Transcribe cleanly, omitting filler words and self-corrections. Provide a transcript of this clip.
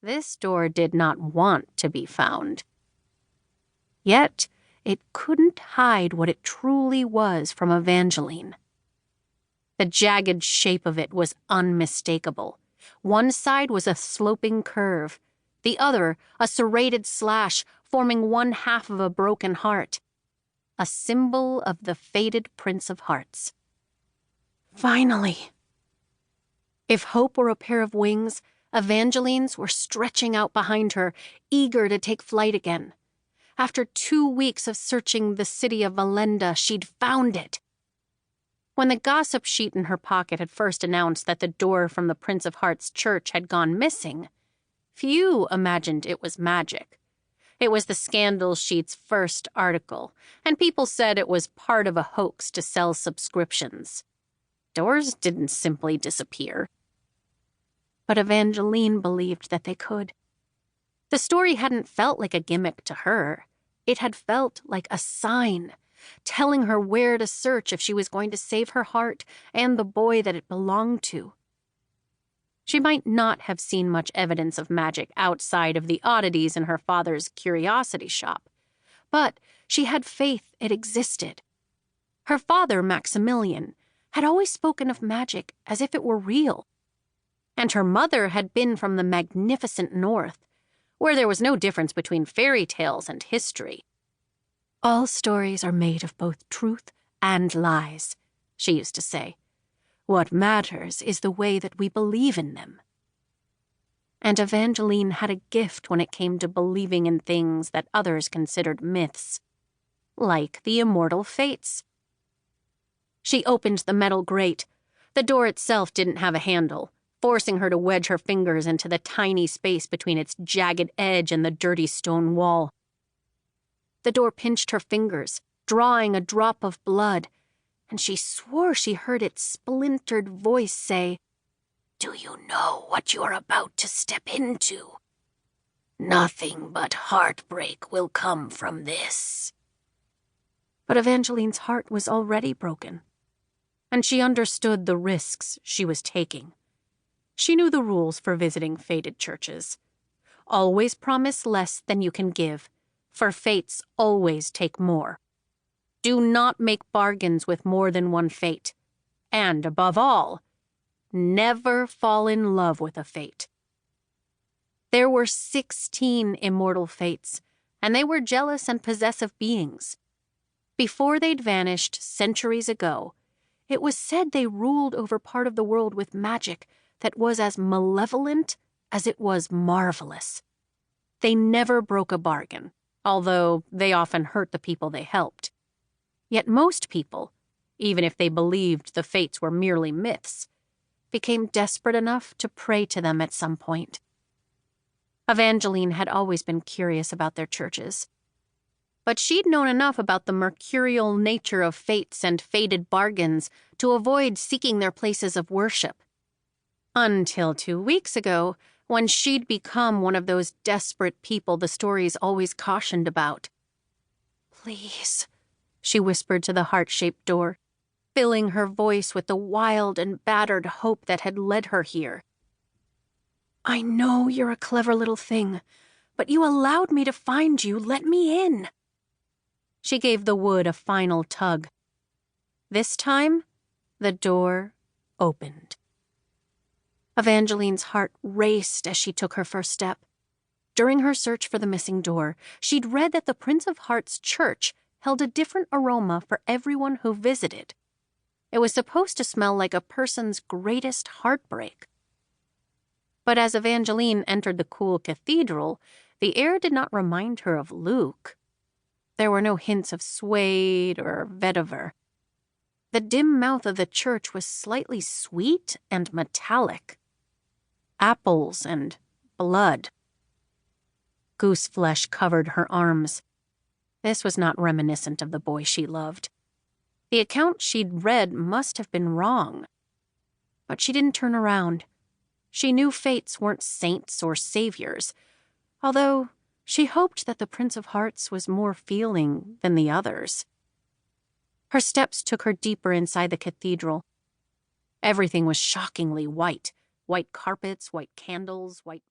This door did not want to be found. Yet, it couldn't hide what it truly was from Evangeline. The jagged shape of it was unmistakable. One side was a sloping curve, the other a serrated slash forming one half of a broken heart, a symbol of the fated Prince of Hearts. Finally! If hope were a pair of wings, Evangeline's were stretching out behind her, eager to take flight again. After 2 weeks of searching the city of Valenda, she'd found it. When the gossip sheet in her pocket had first announced that the door from the Prince of Hearts church had gone missing, few imagined it was magic. It was the scandal sheet's first article, and people said it was part of a hoax to sell subscriptions. Doors didn't simply disappear. But Evangeline believed that they could. The story hadn't felt like a gimmick to her. It had felt like a sign, telling her where to search if she was going to save her heart and the boy that it belonged to. She might not have seen much evidence of magic outside of the oddities in her father's curiosity shop, but she had faith it existed. Her father, Macmillan, had always spoken of magic as if it were real. And her mother had been from the magnificent North, where there was no difference between fairy tales and history. All stories are made of both truth and lies, she used to say. What matters is the way that we believe in them. And Evangeline had a gift when it came to believing in things that others considered myths, like the immortal fates. She opened the metal grate. The door itself didn't have a handle, forcing her to wedge her fingers into the tiny space between its jagged edge and the dirty stone wall. The door pinched her fingers, drawing a drop of blood, and she swore she heard its splintered voice say, "Do you know what you're about to step into? Nothing but heartbreak will come from this." But Evangeline's heart was already broken, and she understood the risks she was taking. She knew the rules for visiting fated churches. Always promise less than you can give, for fates always take more. Do not make bargains with more than one fate. And, above all, never fall in love with a fate. There were 16 immortal fates, and they were jealous and possessive beings. Before they'd vanished centuries ago, it was said they ruled over part of the world with magic that was as malevolent as it was marvelous. They never broke a bargain, although they often hurt the people they helped. Yet most people, even if they believed the fates were merely myths, became desperate enough to pray to them at some point. Evangeline had always been curious about their churches, but she'd known enough about the mercurial nature of fates and fated bargains to avoid seeking their places of worship. Until 2 weeks ago, when she'd become one of those desperate people the stories always cautioned about. "Please," she whispered to the heart-shaped door, filling her voice with the wild and battered hope that had led her here. "I know you're a clever little thing, but you allowed me to find you. Let me in." She gave the wood a final tug. This time, the door opened. Evangeline's heart raced as she took her first step. During her search for the missing door, she'd read that the Prince of Hearts church held a different aroma for everyone who visited. It was supposed to smell like a person's greatest heartbreak. But as Evangeline entered the cool cathedral, the air did not remind her of Luke. There were no hints of suede or vetiver. The dim mouth of the church was slightly sweet and metallic. Apples and blood. Goose flesh covered her arms. This was not reminiscent of the boy she loved. The account she'd read must have been wrong. But she didn't turn around. She knew fates weren't saints or saviors, although she hoped that the Prince of Hearts was more feeling than the others. Her steps took her deeper inside the cathedral. Everything was shockingly white. White carpets, white candles, white